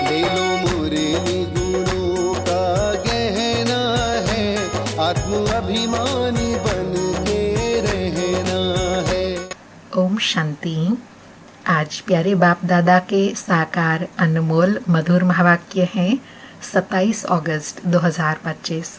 ले लो मोरे निगुणों का गहना है, आत्म अभिमानी बन के रहना है। ओम शांति। आज प्यारे बाप दादा के साकार अनमोल मधुर महावाक्य हैं 27 अगस्त 2025।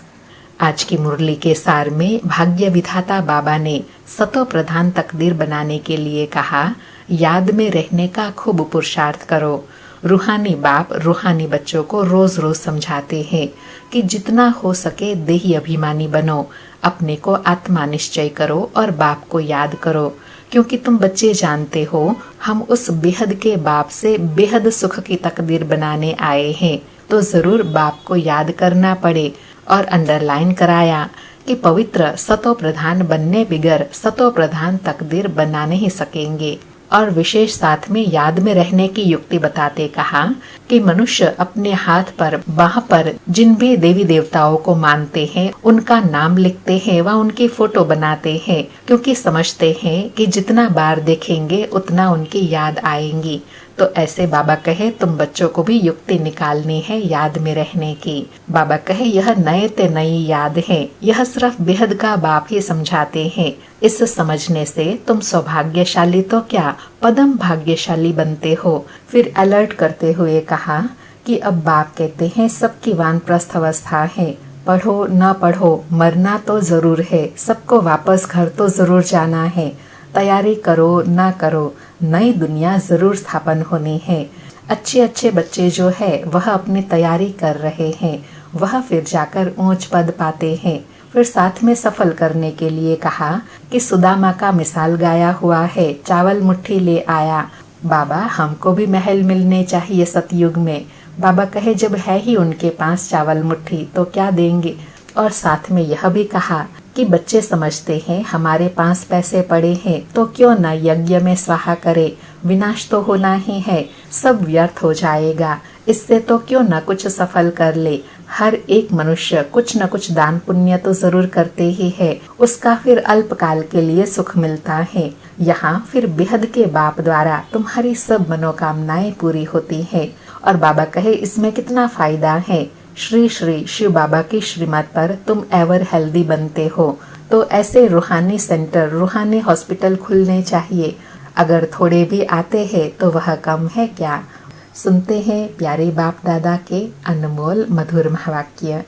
आज की मुरली के सार में भाग्य विधाता बाबा ने सतो प्रधान तकदीर बनाने के लिए कहा, याद में रहने का खूब पुरुषार्थ करो। रूहानी बाप रूहानी बच्चों को रोज रोज समझाते हैं कि जितना हो सके देही अभिमानी बनो, अपने को आत्मा निश्चय करो और बाप को याद करो, क्योंकि तुम बच्चे जानते हो हम उस बेहद के बाप से बेहद सुख की तकदीर बनाने आए हैं, तो जरूर बाप को याद करना पड़े। और अंडरलाइन कराया कि पवित्र सतो प्रधान बनने बिगर सतो प्रधान तकदीर बना नहीं सकेंगे। और विशेष साथ में याद में रहने की युक्ति बताते कहा कि मनुष्य अपने हाथ पर बाह पर जिन भी देवी देवताओं को मानते हैं उनका नाम लिखते हैं व उनकी फोटो बनाते हैं, क्योंकि समझते हैं कि जितना बार देखेंगे उतना उनकी याद आएंगी। तो ऐसे बाबा कहे तुम बच्चों को भी युक्ति निकालनी है याद में रहने की। बाबा कहे यह नए ते नई याद है, यह सिर्फ बेहद का बाप ही समझाते हैं। इस समझने से तुम सौभाग्यशाली तो क्या पदम भाग्यशाली बनते हो। फिर अलर्ट करते हुए कहा कि अब बाप कहते हैं सबकी वानप्रस्थ अवस्था है, पढ़ो न पढ़ो मरना तो जरूर है, सबको वापस घर तो जरूर जाना है, तैयारी करो ना करो नई दुनिया जरूर स्थापन होनी है। अच्छे अच्छे बच्चे जो है वह अपनी तैयारी कर रहे हैं, वह फिर जाकर ऊंच पद पाते हैं। फिर साथ में सफल करने के लिए कहा कि सुदामा का मिसाल गाया हुआ है, चावल मुट्ठी ले आया। बाबा हमको भी महल मिलने चाहिए सतयुग में। बाबा कहे जब है ही उनके पास चावल मुट्ठी तो क्या देंगे। और साथ में यह भी कहा कि बच्चे समझते हैं हमारे पास पैसे पड़े हैं तो क्यों न यज्ञ में स्वाहा करे, विनाश तो होना ही है, सब व्यर्थ हो जाएगा, इससे तो क्यों न कुछ सफल कर ले। हर एक मनुष्य कुछ न कुछ दान पुण्य तो जरूर करते ही है, उसका फिर अल्पकाल के लिए सुख मिलता है। यहाँ फिर बेहद के बाप द्वारा तुम्हारी सब मनोकामनाएं पूरी होती है। और बाबा कहे इसमें कितना फायदा है। श्री श्री शिव बाबा की श्रीमत पर तुम एवर हेल्दी बनते हो, तो ऐसे रूहानी सेंटर रूहानी हॉस्पिटल खुलने चाहिए। अगर थोड़े भी आते हैं तो वह कम है क्या। सुनते हैं प्यारे बाप दादा के अनमोल मधुर महावाक्य।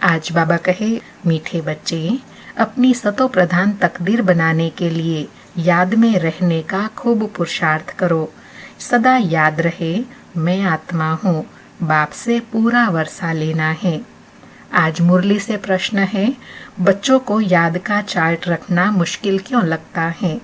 आज बाबा कहे मीठे बच्चे अपनी सतो प्रधान तकदीर बनाने के लिए याद में रहने का खूब पुरुषार्थ करो। सदा याद रहे मैं आत्मा हूँ, बाप से पूरा वर्षा लेना है। आज मुरली से प्रश्न है, बच्चों को याद का चार्ट रखना मुश्किल क्यों लगता है।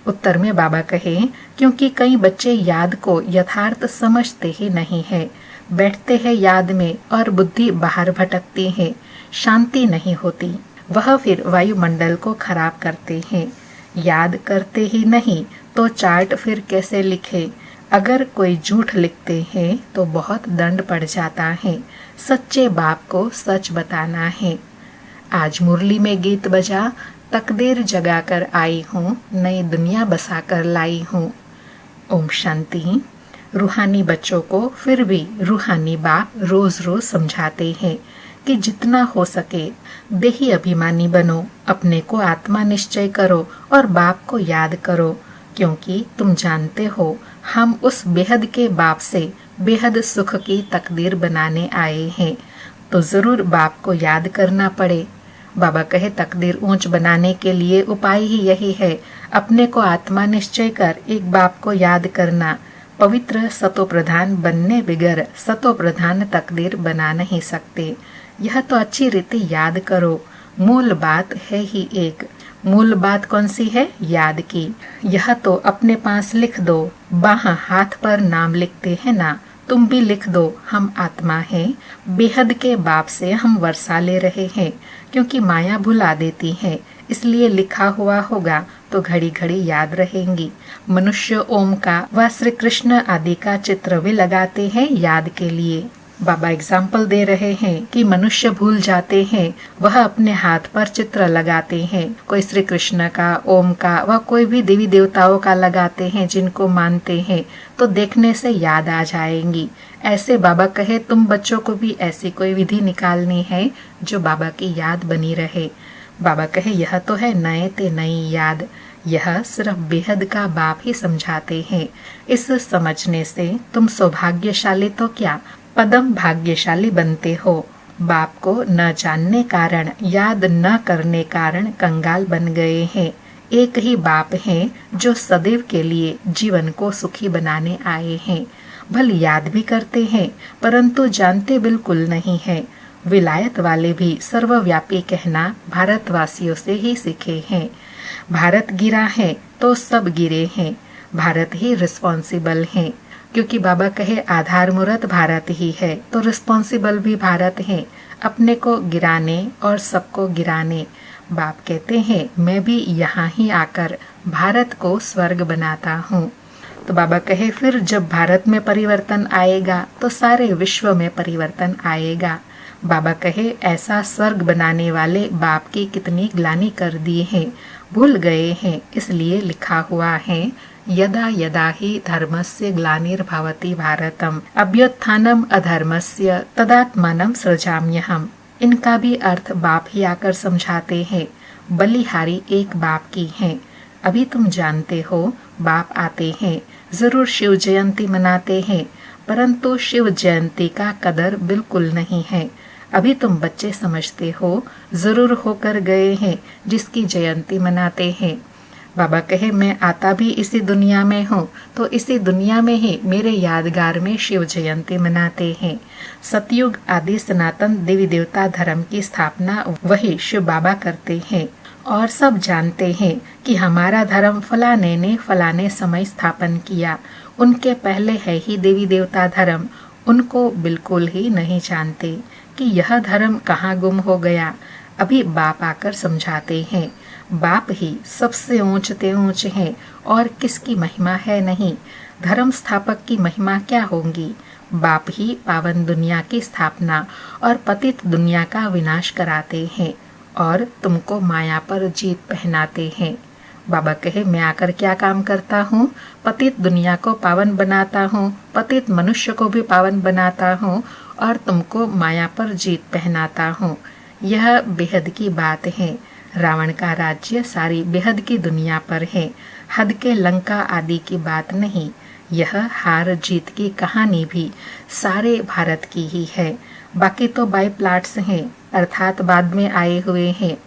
उत्तर में बाबा कहे क्योंकि कई बच्चे याद को यथार्थ समझते ही नहीं है, बैठते हैं याद में और बुद्धि बाहर भटकती है, शांति नहीं होती, वह फिर वायुमंडल को खराब करते हैं। याद करते ही नहीं तो चार्ट फिर कैसे लिखे। अगर कोई झूठ लिखते हैं तो बहुत दंड पड़ जाता है। सच्चे बाप को सच बताना है। आज मुरली में गीत बजा, तकदीर जगा कर आई हूँ, नई दुनिया बसा कर लाई हूँ। ओम शांति। रूहानी बच्चों को फिर भी रूहानी बाप रोज रोज समझाते हैं कि जितना हो सके देही अभिमानी बनो, अपने को आत्मा निश्चय करो और बाप को याद करो, क्योंकि तुम जानते हो हम उस बेहद के बाप से बेहद सुख की तकदीर बनाने आए हैं, तो जरूर बाप को याद करना पड़े। बाबा कहे तकदीर ऊंच बनाने के लिए उपाय ही यही है, अपने को आत्मा निश्चय कर एक बाप को याद करना। पवित्र सतो प्रधान बनने बिगर सतो प्रधान तकदीर बना नहीं सकते। यह तो अच्छी रीति याद करो। मूल बात है ही एक। मूल बात कौन सी है? याद की। यह तो अपने पास लिख दो। बाह हाथ पर नाम लिखते हैं ना, तुम भी लिख दो, हम आत्मा हैं, बेहद के बाप से हम वर्षा ले रहे हैं, क्योंकि माया भुला देती है, इसलिए लिखा हुआ होगा तो घड़ी घड़ी याद रहेंगी। मनुष्य ओम का व श्री कृष्ण आदि का चित्र भी लगाते हैं याद के लिए। बाबा एग्जाम्पल दे रहे हैं कि मनुष्य भूल जाते हैं, वह अपने हाथ पर चित्र लगाते हैं, कोई श्री कृष्ण का, ओम का, वह कोई भी देवी देवताओं का लगाते हैं जिनको मानते हैं, तो देखने से याद आ जाएंगी। ऐसे बाबा कहे तुम बच्चों को भी ऐसी कोई विधि निकालनी है जो बाबा की याद बनी रहे। बाबा कहे यह तो है नए ते नई याद, यह सिर्फ बेहद का बाप ही समझाते हैं। इस समझने से तुम सौभाग्यशाली तो क्या, पदम भाग्यशाली बनते हो। बाप को न जानने कारण, याद न करने कारण कंगाल बन गए हैं। एक ही बाप हैं जो सदैव के लिए जीवन को सुखी बनाने आए हैं। भले याद भी करते हैं परंतु जानते बिल्कुल नहीं है। विलायत वाले भी सर्वव्यापी कहना भारतवासियों से ही सीखे हैं। भारत गिरा है तो सब गिरे हैं, भारत ही रिस्पॉन्सिबल है, क्योंकि बाबा कहे आधार मूर्त भारत ही है तो रिस्पॉन्सिबल भी भारत है, अपने को गिराने और सबको गिराने। बाप कहते हैं मैं भी यहाँ ही आकर भारत को स्वर्ग बनाता हूँ। तो बाबा कहे फिर जब भारत में परिवर्तन आएगा तो सारे विश्व में परिवर्तन आएगा। बाबा कहे ऐसा स्वर्ग बनाने वाले बाप की कितनी ग्लानि कर दी है, भूल गए हैं, इसलिए लिखा हुआ है यदा यदा ही धर्मस्य ग्लानिर्भवति भारतम अभ्युत्थानम अधर्मस्य तदात्मानं सृजाम्यहम्। इनका भी अर्थ बाप ही आकर समझाते हैं। बलिहारी एक बाप की है। अभी तुम जानते हो बाप आते हैं, जरूर शिव जयंती मनाते हैं, परंतु शिव जयंती का कदर बिल्कुल नहीं है। अभी तुम बच्चे समझते हो, जरूर होकर गए हैं जिसकी जयंती मनाते हैं। बाबा कहे मैं आता भी इसी दुनिया में हूँ तो इसी दुनिया में ही मेरे यादगार में शिव जयंती मनाते हैं। सतयुग आदि सनातन देवी देवता धर्म की स्थापना वही शिव बाबा करते हैं और सब जानते हैं कि हमारा धर्म फलाने ने फलाने समय स्थापन किया। उनके पहले है ही देवी देवता धर्म, उनको बिल्कुल ही नहीं जानते कि यह धर्म कहाँ गुम हो गया। अभी बाप आकर समझाते हैं। बाप ही सबसे ऊंचते ऊंचे हैं और किसकी महिमा है नहीं। धर्म स्थापक की महिमा क्या होंगी। बाप ही पावन दुनिया की स्थापना और पतित दुनिया का विनाश कराते हैं और तुमको माया पर जीत पहनाते हैं। बाबा कहे मैं आकर क्या काम करता हूँ, पतित दुनिया को पावन बनाता हूँ, पतित मनुष्य को भी पावन बनाता हूँ और तुमको माया पर जीत पहनाता हूँ। यह बेहद की बात है। रावण का राज्य सारी बेहद की दुनिया पर है, हद के लंका आदि की बात नहीं। यह हार जीत की कहानी भी सारे भारत की ही है। बाकी तो बाई प्लाट्स हैं, अर्थात बाद में आए हुए हैं।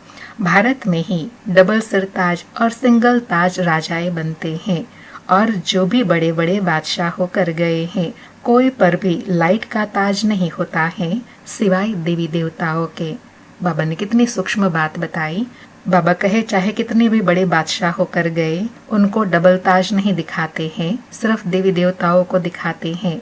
भारत में ही डबल सिरताज और सिंगल ताज राजाएं बनते हैं और जो भी बड़े बड़े बादशाह होकर गए हैं, कोई पर भी लाइट का ताज नहीं होता है सिवाय देवी देवताओं के। बाबा ने कितनी सूक्ष्म बात बताई। बाबा कहे चाहे कितने भी बड़े बादशाह होकर गए, उनको डबल ताज नहीं दिखाते हैं, सिर्फ देवी देवताओं को दिखाते हैं।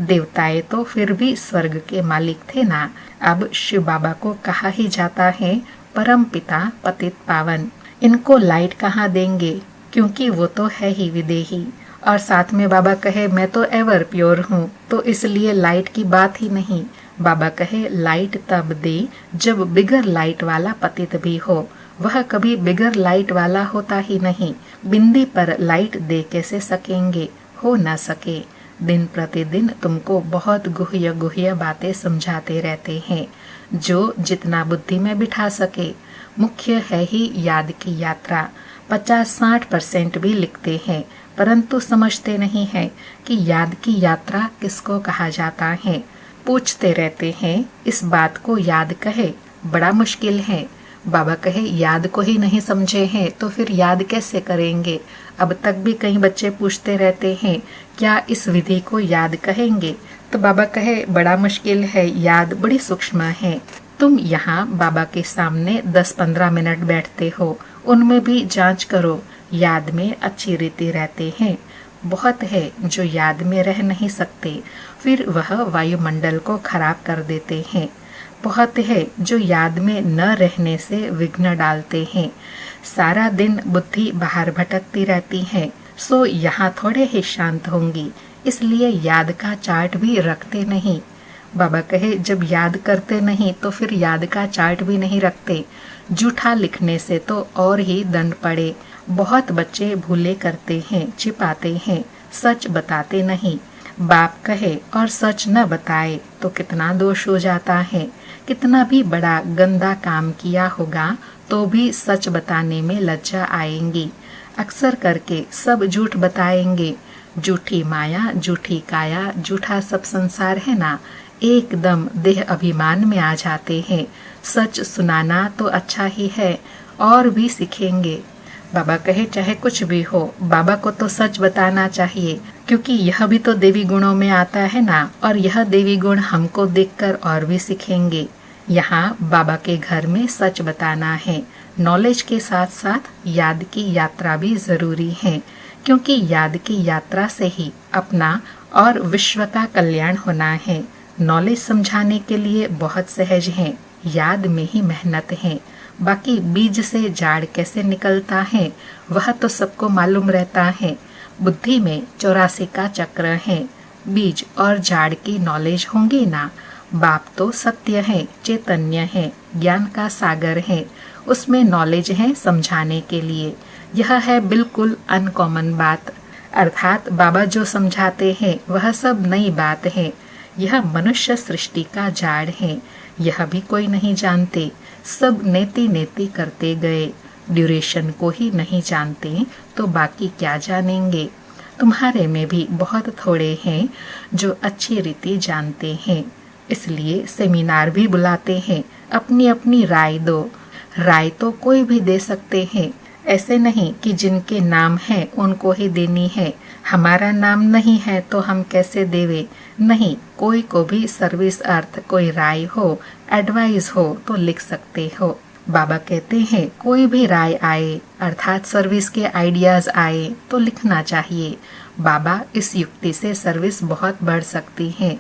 देवताएं तो फिर भी स्वर्ग के मालिक थे ना। अब शिव बाबा को कहा ही जाता है परम पिता पतित पावन। इनको लाइट कहाँ देंगे, क्योंकि वो तो है ही विदेही। और साथ में बाबा कहे मैं तो एवर प्योर हूँ, तो इसलिए लाइट की बात ही नहीं। बाबा कहे लाइट तब दे जब बिगर लाइट वाला पतित भी हो। वह कभी बिगर लाइट वाला होता ही नहीं। बिंदी पर लाइट दे कैसे सकेंगे, हो न सके। दिन प्रतिदिन तुमको बहुत गुह्य गुह्य बातें समझाते रहते हैं, जो जितना बुद्धि में बिठा सके। मुख्य है ही याद की यात्रा। 50-60% भी लिखते हैं, परंतु समझते नहीं है कि याद की यात्रा किसको कहा जाता है। पूछते रहते हैं इस बात को याद कहे, बड़ा मुश्किल है। बाबा कहे याद को ही नहीं समझे हैं तो फिर याद कैसे करेंगे। अब तक भी कई बच्चे पूछते रहते हैं क्या इस विधि को याद कहेंगे। तो बाबा कहे बड़ा मुश्किल है, याद बड़ी सूक्ष्म है। तुम यहाँ बाबा के सामने 10-15 मिनट बैठते हो, उनमें भी जांच करो, याद में अच्छी रीति रहते हैं। बहुत है जो याद में रह नहीं सकते, फिर वह वायुमंडल को खराब कर देते हैं। बहुत है जो याद में न रहने से विघ्न डालते हैं। सारा दिन बुद्धि बाहर भटकती रहती है, सो यहाँ थोड़े ही शांत होंगी, इसलिए याद का चार्ट भी रखते नहीं। बाबा कहे जब याद करते नहीं तो फिर याद का चार्ट भी नहीं रखते। झूठा लिखने से तो और ही दंड पड़े। बहुत बच्चे भूले करते हैं, छिपाते हैं, सच बताते नहीं। बाप कहे और सच न बताए तो कितना दोष हो जाता है। कितना भी बड़ा गंदा काम किया होगा तो भी सच बताने में लज्जा आएंगी। अक्सर करके सब झूठ बताएंगे। झूठी माया, झूठी काया, झूठा सब संसार है ना, एकदम देह अभिमान में आ जाते हैं। सच सुनाना तो अच्छा ही है, और भी सीखेंगे। बाबा कहे चाहे कुछ भी हो, बाबा को तो सच बताना चाहिए, क्योंकि यह भी तो देवी गुणों में आता है ना, और यह देवी गुण हमको देखकर और भी सीखेंगे। यहाँ बाबा के घर में सच बताना है। नॉलेज के साथ साथ याद की यात्रा भी जरूरी है, क्योंकि याद की यात्रा से ही अपना और विश्व का कल्याण होना है। नॉलेज समझाने के लिए बहुत सहज है, याद में ही मेहनत है। बाकी बीज से झाड़ कैसे निकलता है वह तो सबको मालूम रहता है। बुद्धि में 84 का चक्र है। बीज और झाड़ की नॉलेज होंगी ना। बाप तो सत्य है, चैतन्य है, ज्ञान का सागर है, उसमें नॉलेज है समझाने के लिए। यह है बिल्कुल अनकॉमन बात। अर्थात बाबा जो समझाते हैं वह सब नई बात है। यह मनुष्य सृष्टि का झाड़ है, यह भी कोई नहीं जानते। सब नेति नेति करते गए, ड्यूरेशन को ही नहीं जानते तो बाकी क्या जानेंगे। तुम्हारे में भी बहुत थोड़े हैं जो अच्छी रीति जानते हैं, इसलिए सेमिनार भी बुलाते हैं। अपनी अपनी राय दो। राय तो कोई भी दे सकते हैं, ऐसे नहीं कि जिनके नाम है उनको ही देनी है। हमारा नाम नहीं है तो हम कैसे देवे। नहीं, कोई को भी सर्विस अर्थ कोई राय हो, एडवाइस हो तो लिख सकते हो। बाबा कहते हैं कोई भी राय आए, अर्थात सर्विस के आइडियाज आए तो लिखना चाहिए। बाबा इस युक्ति से सर्विस बहुत बढ़ सकती है।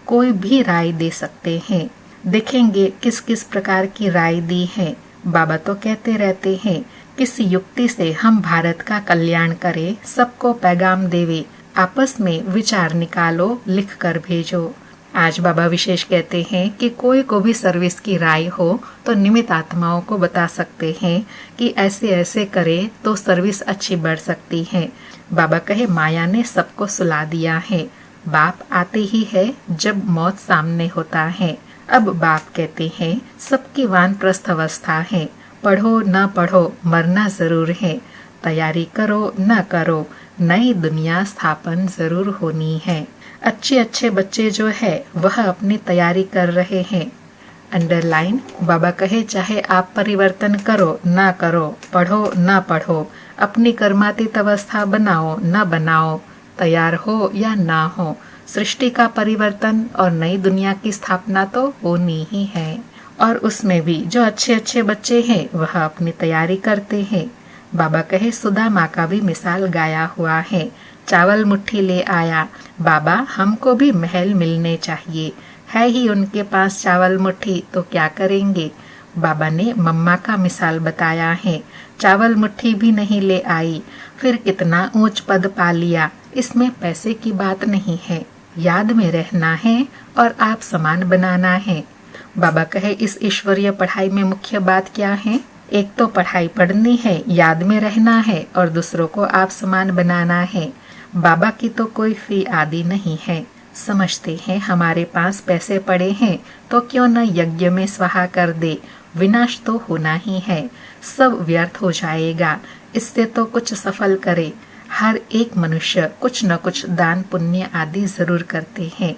कोई भी राय दे सकते हैं। देखेंगे किस किस प्रकार की राय दी है। बाबा तो कहते रहते हैं किस युक्ति से हम भारत का कल्याण करें, सबको पैगाम देवे, आपस में विचार निकालो, लिख कर भेजो। आज बाबा विशेष कहते हैं कि कोई को भी सर्विस की राय हो तो निमित्त आत्माओं को बता सकते हैं कि ऐसे ऐसे करे तो सर्विस अच्छी बढ़ सकती है। बाबा कहे माया ने सबको सुला दिया है। बाप आते ही है जब मौत सामने होता है। अब बाप कहते हैं सबकी वानप्रस्थ अवस्था है। पढ़ो न पढ़ो मरना जरूर है। तैयारी करो न करो नई दुनिया स्थापन जरूर होनी है। अच्छे अच्छे बच्चे जो है वह अपनी तैयारी कर रहे हैं। अंडरलाइन बाबा कहे चाहे आप परिवर्तन करो न करो, पढ़ो न पढ़ो, अपनी कर्मातीत अवस्था बनाओ न बनाओ, तैयार हो या ना हो, सृष्टि का परिवर्तन और नई दुनिया की स्थापना तो होनी ही है। और उसमें भी जो अच्छे अच्छे बच्चे हैं वह अपनी तैयारी करते हैं। बाबा कहे सुधा माँ का भी मिसाल गाया हुआ है। चावल मुट्ठी ले आया। बाबा हमको भी महल मिलने चाहिए। है ही उनके पास चावल मुट्ठी तो क्या करेंगे। बाबा ने मम्मा का मिसाल बताया है। चावल मुट्ठी भी नहीं ले आई, फिर कितना ऊंच पद पा लिया। इसमें पैसे की बात नहीं है, याद में रहना है और आप समान बनाना है। बाबा कहे इस ईश्वरीय पढ़ाई में मुख्य बात क्या है। एक तो पढ़ाई पढ़नी है, याद में रहना है, और दूसरों को आप समान बनाना है। बाबा की तो कोई फी आदि नहीं है। समझते हैं हमारे पास पैसे पड़े हैं तो क्यों न यज्ञ में स्वाहा कर दे। विनाश तो होना ही है, सब व्यर्थ हो जाएगा। इससे तो कुछ सफल करे। हर एक मनुष्य कुछ न कुछ दान पुण्य आदि जरूर करते हैं।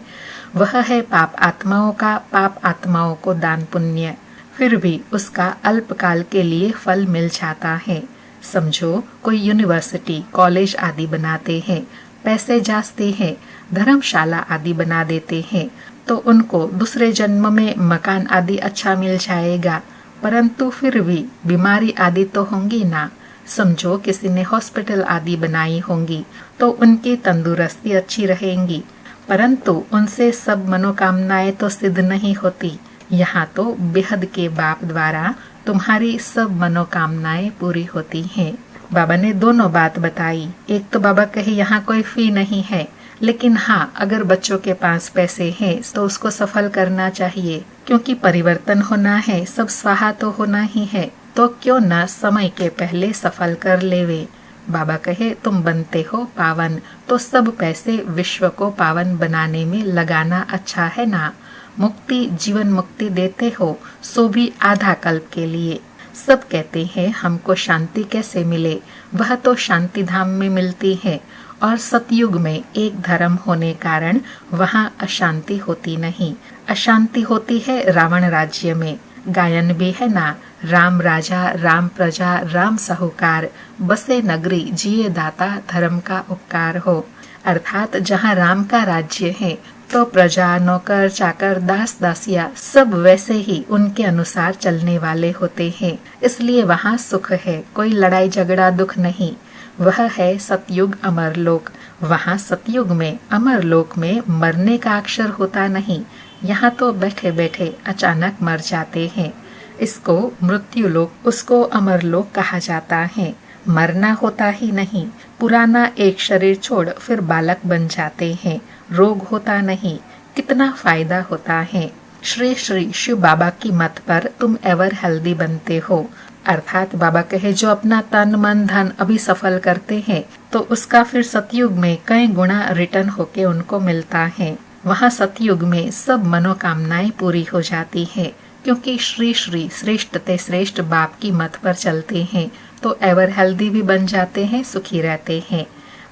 वह है पाप आत्माओं का पाप आत्माओं को दान पुण्य। फिर भी उसका अल्पकाल के लिए फल मिल जाता है। समझो कोई यूनिवर्सिटी कॉलेज आदि बनाते हैं, पैसे जाते हैं, धर्मशाला आदि बना देते हैं तो उनको दूसरे जन्म में मकान आदि अच्छा मिल जाएगा, परंतु फिर भी बीमारी आदि तो होंगी ना। समझो किसी ने हॉस्पिटल आदि बनाई होंगी तो उनकी तंदुरुस्ती अच्छी रहेंगी, परंतु उनसे सब मनोकामनाएं तो सिद्ध नहीं होती। यहाँ तो बेहद के बाप द्वारा तुम्हारी सब मनोकामनाएं पूरी होती हैं। बाबा ने दोनों बात बताई। एक तो बाबा कहे यहाँ कोई फी नहीं है, लेकिन हाँ, अगर बच्चों के पास पैसे हैं तो उसको सफल करना चाहिए, क्योंकि परिवर्तन होना है, सब स्वाहा तो होना ही है, तो क्यों ना समय के पहले सफल कर लेवे। बाबा कहे तुम बनते हो पावन, तो सब पैसे विश्व को पावन बनाने में लगाना अच्छा है ना। मुक्ति जीवन मुक्ति देते हो, सो भी आधा कल्प के लिए। सब कहते हैं हमको शांति कैसे मिले, वह तो शांति धाम में मिलती है। और सतयुग में एक धर्म होने कारण वहाँ अशांति होती नहीं। अशांति होती है रावण राज्य में। गायन भी है ना, राम राजा राम प्रजा राम साहूकार, बसे नगरी जिए दाता धर्म का उपकार हो। अर्थात जहाँ राम का राज्य है तो प्रजा नौकर चाकर दास दासिया सब वैसे ही उनके अनुसार चलने वाले होते हैं, इसलिए वहाँ सुख है, कोई लड़ाई झगड़ा दुख नहीं। वह है सतयुग अमरलोक। वहाँ सतयुग में अमरलोक में मरने का अक्षर होता नहीं, यहाँ तो बैठे बैठे अचानक मर जाते हैं। इसको मृत्युलोक, उसको अमरलोक कहा जाता है। मरना होता ही नहीं, पुराना एक शरीर छोड़ फिर बालक बन जाते हैं, रोग होता नहीं, कितना फायदा होता है। श्री श्री शिव बाबा की मत पर तुम एवर हेल्दी बनते हो। अर्थात बाबा कहे जो अपना तन मन धन अभी सफल करते हैं तो उसका फिर सतयुग में कई गुना रिटर्न होके उनको मिलता है। वहाँ सतयुग में सब मनोकामनाएं पूरी हो जाती है, क्योंकि श्री श्री श्रेष्ठ ते श्रेष्ठ बाप की मत पर चलते हैं तो एवर हेल्दी भी बन जाते हैं, सुखी रहते हैं।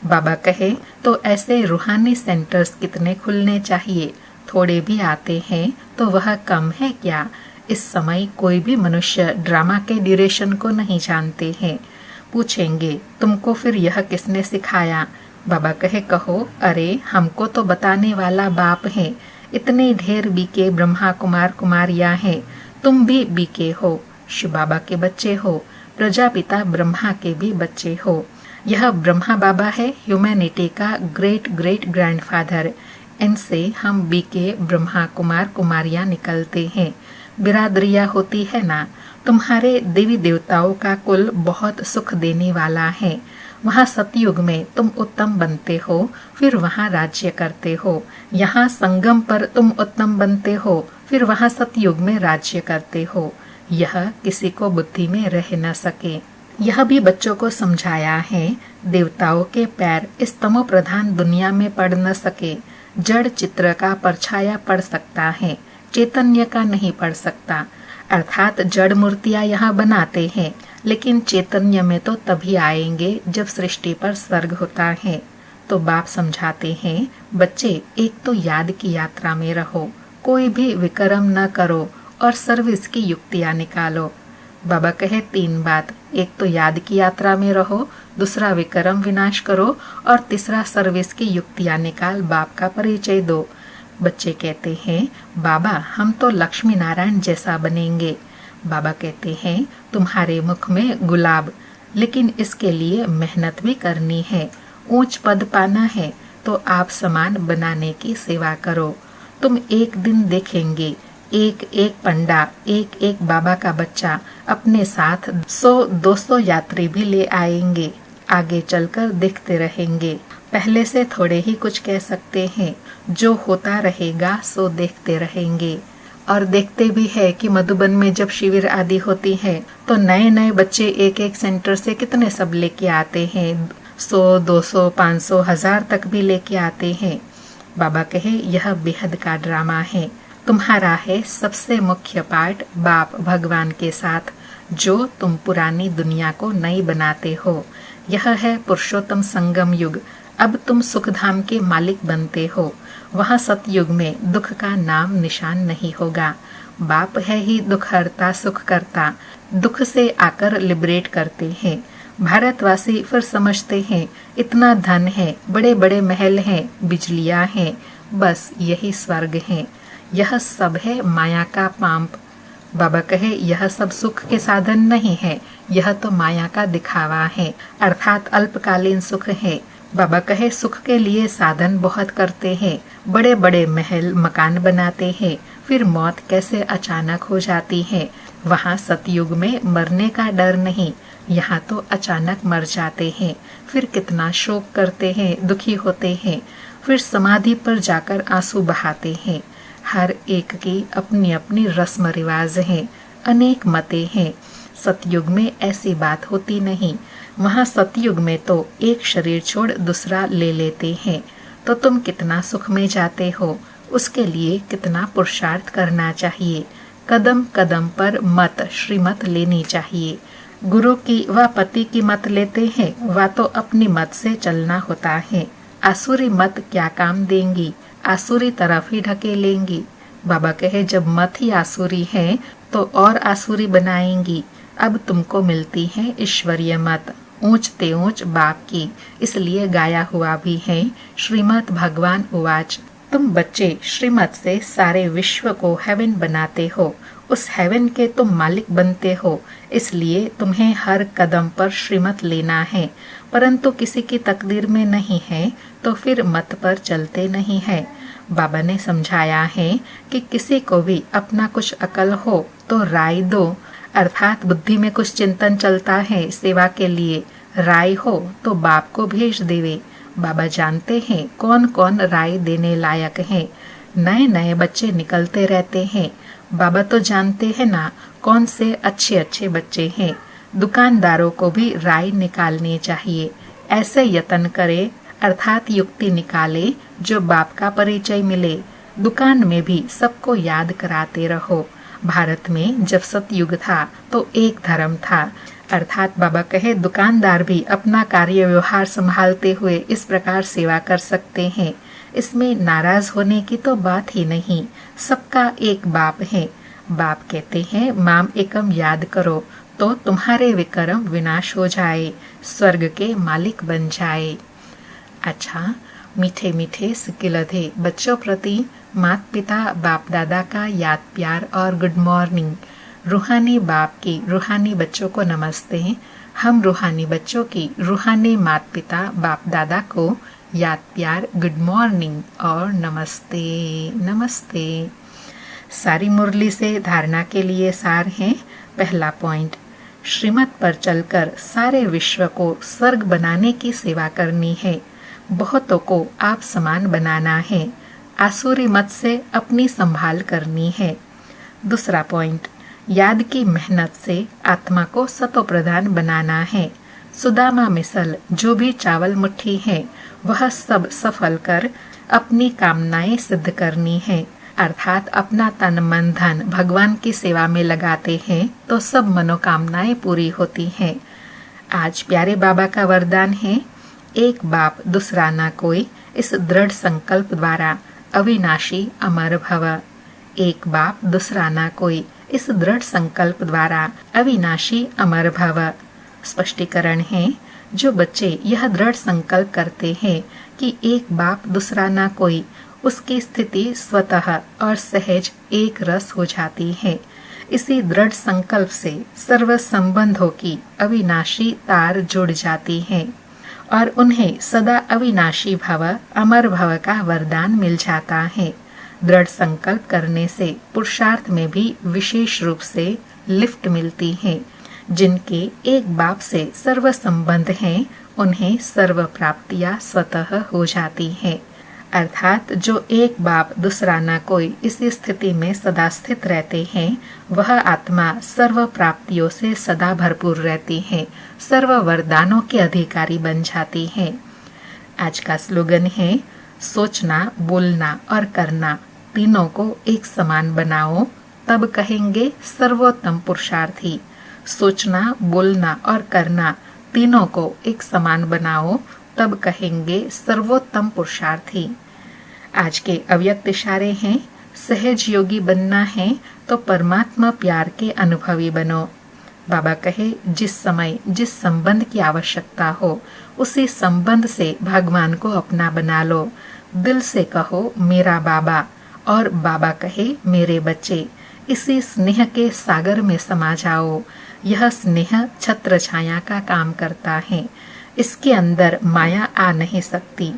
बाबा कहे तो ऐसे रूहानी सेंटर्स कितने खुलने चाहिए, थोड़े भी आते हैं तो वह कम है क्या। इस समय कोई भी मनुष्य ड्रामा के ड्यूरेशन को नहीं जानते हैं। पूछेंगे तुमको फिर यह किसने सिखाया। बाबा कहे कहो अरे हमको तो बताने वाला बाप है। इतने ढेर बीके ब्रह्मा कुमार कुमारियां हैं, तुम भी बीके हो, शिव बाबा के बच्चे हो, प्रजापिता ब्रह्मा के भी बच्चे हो। यह ब्रह्मा बाबा है ह्यूमैनिटी का ग्रेट ग्रेट ग्रैंडफादर। इनसे हम बीके ब्रह्मा कुमार कुमारियां निकलते हैं। बिरादरिया होती है ना, तुम्हारे देवी देवताओं का कुल बहुत सुख देने वाला है। वहाँ सतयुग में तुम उत्तम बनते हो, फिर वहाँ राज्य करते हो। यहाँ संगम पर तुम उत्तम बनते हो, फिर वहाँ सतयुग में राज्य करते हो। यह किसी को बुद्धि में रह न सके। यह भी बच्चों को समझाया है, देवताओं के पैर इस तमो प्रधान दुनिया में पड़ न सके। जड़ चित्र का परछाया पड़ सकता है, चैतन्य का नहीं पड़ सकता। अर्थात जड़ मूर्तियां यहाँ बनाते हैं, लेकिन चैतन्य में तो तभी आएंगे जब सृष्टि पर स्वर्ग होता है। तो बाप समझाते हैं, बच्चे एक तो याद की यात्रा में रहो, कोई भी विक्रम न करो और सर्विस की युक्तियां निकालो। बाबा कहे 3 बात, एक तो याद की यात्रा में रहो, दूसरा विक्रम विनाश करो और तीसरा सर्विस की युक्तियां निकाल बाप का परिचय दो। बच्चे कहते हैं बाबा हम तो लक्ष्मी नारायण जैसा बनेंगे। बाबा कहते हैं तुम्हारे मुख में गुलाब, लेकिन इसके लिए मेहनत भी करनी है। ऊंच पद पाना है तो आप समान बनाने की सेवा करो। तुम एक दिन देखेंगे एक एक पंडा, एक एक बाबा का बच्चा अपने साथ 100-200 यात्री भी ले आएंगे। आगे चलकर देखते रहेंगे। पहले से थोड़े ही कुछ कह सकते हैं, जो होता रहेगा सो देखते रहेंगे। और देखते भी है कि मधुबन में जब शिविर आदि होती है तो नए नए बच्चे एक एक सेंटर से कितने सब लेके आते हैं, 100, 200, 500, 1000 तक भी लेके आते हैं। बाबा कहे यह बेहद का ड्रामा है। तुम्हारा है सबसे मुख्य पार्ट बाप भगवान के साथ, जो तुम पुरानी दुनिया को नई बनाते हो। यह है पुरुषोत्तम संगम युग। अब तुम सुखधाम के मालिक बनते हो। वहाँ सतयुग में दुख का नाम निशान नहीं होगा। बाप है ही दुख हरता सुख करता, दुख से आकर लिबरेट करते हैं। भारतवासी फिर समझते हैं इतना धन है, बड़े बड़े महल हैं, बिजलियां हैं, बस यही स्वर्ग है। यह सब है माया का पांप। बाबा कहे यह सब सुख के साधन नहीं है, यह तो माया का दिखावा है, अर्थात अल्पकालीन सुख है। बाबा कहे सुख के लिए साधन बहुत करते हैं, बड़े बड़े महल मकान बनाते हैं, फिर मौत कैसे अचानक हो जाती है। वहाँ सतयुग में मरने का डर नहीं, यहाँ तो अचानक मर जाते हैं, फिर कितना शोक करते हैं, दुखी होते हैं। फिर समाधि पर जाकर आंसू बहाते हैं। हर एक की अपनी अपनी रस्म रिवाज है, अनेक मतें हैं। सतयुग में ऐसी बात होती नहीं। वहाँ सतयुग में तो एक शरीर छोड़ दूसरा ले लेते हैं। तो तुम कितना सुख में जाते हो, उसके लिए कितना पुरुषार्थ करना चाहिए। कदम कदम पर मत श्रीमत लेनी चाहिए। गुरु की व पति की मत लेते हैं, वह तो अपनी मत से चलना होता है। आसुरी मत क्या काम देंगी, आसुरी तरफ ही ढकेलेंगी। बाबा कहे जब मत ही आसुरी है तो और आसुरी बनाएंगी। अब तुमको मिलती है ईश्वरीय मत, ऊंच ते ऊंच बाप की। इसलिए गाया हुआ भी है, श्रीमद् भगवान उवाच, तुम बच्चे श्रीमत से सारे विश्व को हेवन बनाते हो, उस हेवन के तुम मालिक बनते हो। इसलिए तुम्हें हर कदम पर श्रीमत लेना है। परंतु किसी की तकदीर में नहीं है तो फिर मत पर चलते नहीं है। बाबा ने समझाया है कि किसी को भी अपना कुछ अकल हो तो राय दो, अर्थात बुद्धि में कुछ चिंतन चलता है सेवा के लिए, राय हो तो बाप को भेज देवे। बाबा जानते हैं कौन कौन राय देने लायक है। नए नए बच्चे निकलते रहते हैं। बाबा तो जानते हैं ना कौन से अच्छे अच्छे बच्चे हैं। दुकानदारों को भी राय निकालनी चाहिए। ऐसे यत्न करे, अर्थात युक्ति निकाले जो बाप का परिचय मिले। दुकान में भी सबको याद कराते रहो। भारत में जब सतयुग था तो एक धर्म था, अर्थात बाबा कहे दुकानदार भी अपना कार्य व्यवहार संभालते हुए इस प्रकार सेवा कर सकते हैं। इसमें नाराज होने की तो बात ही नहीं। सबका एक बाप है। बाप कहते हैं माम एकम याद करो तो तुम्हारे विक्रम विनाश हो जाए, स्वर्ग के मालिक बन जाए। अच्छा, मीठे मीठे सिकिलधे बच्चों प्रति माता पिता बाप दादा का याद प्यार और गुड मॉर्निंग। रूहानी बाप की रूहानी बच्चों को नमस्ते। हम रूहानी बच्चों की रूहानी माता पिता बाप दादा को याद प्यार गुड मॉर्निंग और नमस्ते नमस्ते। सारी मुरली से धारणा के लिए सार है। पहला पॉइंट, श्रीमत पर चलकर सारे विश्व को स्वर्ग बनाने की सेवा करनी है। बहुतों को आप समान बनाना है। आसुरी मत से अपनी संभाल करनी है। दूसरा पॉइंट, याद की मेहनत से आत्मा को सतो प्रधान बनाना है। सुदामा मिसल जो भी चावल मुट्ठी है वह सब सफल कर अपनी कामनाएं सिद्ध करनी है, अर्थात अपना तन मन धन भगवान की सेवा में लगाते हैं तो सब मनोकामनाएं पूरी होती हैं। आज प्यारे बाबा का वरदान है, एक बाप दूसरा ना कोई, इस दृढ़ संकल्प द्वारा अविनाशी अमर भव। एक बाप दूसरा ना कोई, इस दृढ़ संकल्प द्वारा अविनाशी अमर भव। स्पष्टीकरण है, जो बच्चे यह दृढ़ संकल्प करते हैं कि एक बाप दूसरा ना कोई, उसकी स्थिति स्वतः और सहज एक रस हो जाती है। इसी दृढ़ संकल्प से सर्व संबंधों की अविनाशी तार जुड़ जाती है और उन्हें सदा अविनाशी भव अमर भव का वरदान मिल जाता है। दृढ़ संकल्प करने से पुरुषार्थ में भी विशेष रूप से लिफ्ट मिलती है। जिनके एक बाप से सर्व संबंध हैं, उन्हें सर्व प्राप्तियां स्वतः हो जाती हैं। अर्थात जो एक बाप दूसरा ना कोई इसी स्थिति में सदा स्थित रहते हैं, वह आत्मा सर्व प्राप्तियों से सदा भरपूर रहती है, सर्व वरदानों के अधिकारी बन जाती है। आज का स्लोगन है, सोचना, बोलना और करना तीनों को एक समान बनाओ, तब कहेंगे सर्वोत्तम पुरुषार्थी। सोचना, बोलना और करना तीनों को एक समान बनाओ, तब कहेंगे सर्वोत्तम पुरुषार्थी। आज के अव्यक्त इशारे हैं, सहज योगी बनना है तो परमात्मा प्यार के अनुभवी बनो। बाबा कहे, जिस समय जिस संबंध की आवश्यकता हो उसी संबंध से भगवान को अपना बना लो। दिल से कहो मेरा बाबा, और बाबा कहे मेरे बच्चे। इसी स्नेह के सागर में समा जाओ। यह स्नेह छत्र छाया का काम करता है, इसके अंदर माया आ नहीं सकती।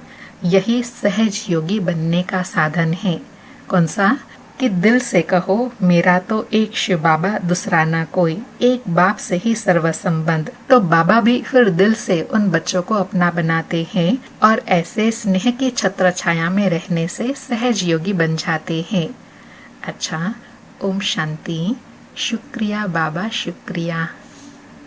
यही सहज योगी बनने का साधन है। कौन सा? कि दिल से कहो मेरा तो एक शिव बाबा दूसरा ना कोई, एक बाप से ही सर्व संबंध। तो बाबा भी फिर दिल से उन बच्चों को अपना बनाते हैं और ऐसे स्नेह की छत्र छाया में रहने से सहज योगी बन जाते हैं। अच्छा, ओम शांति। शुक्रिया बाबा, शुक्रिया।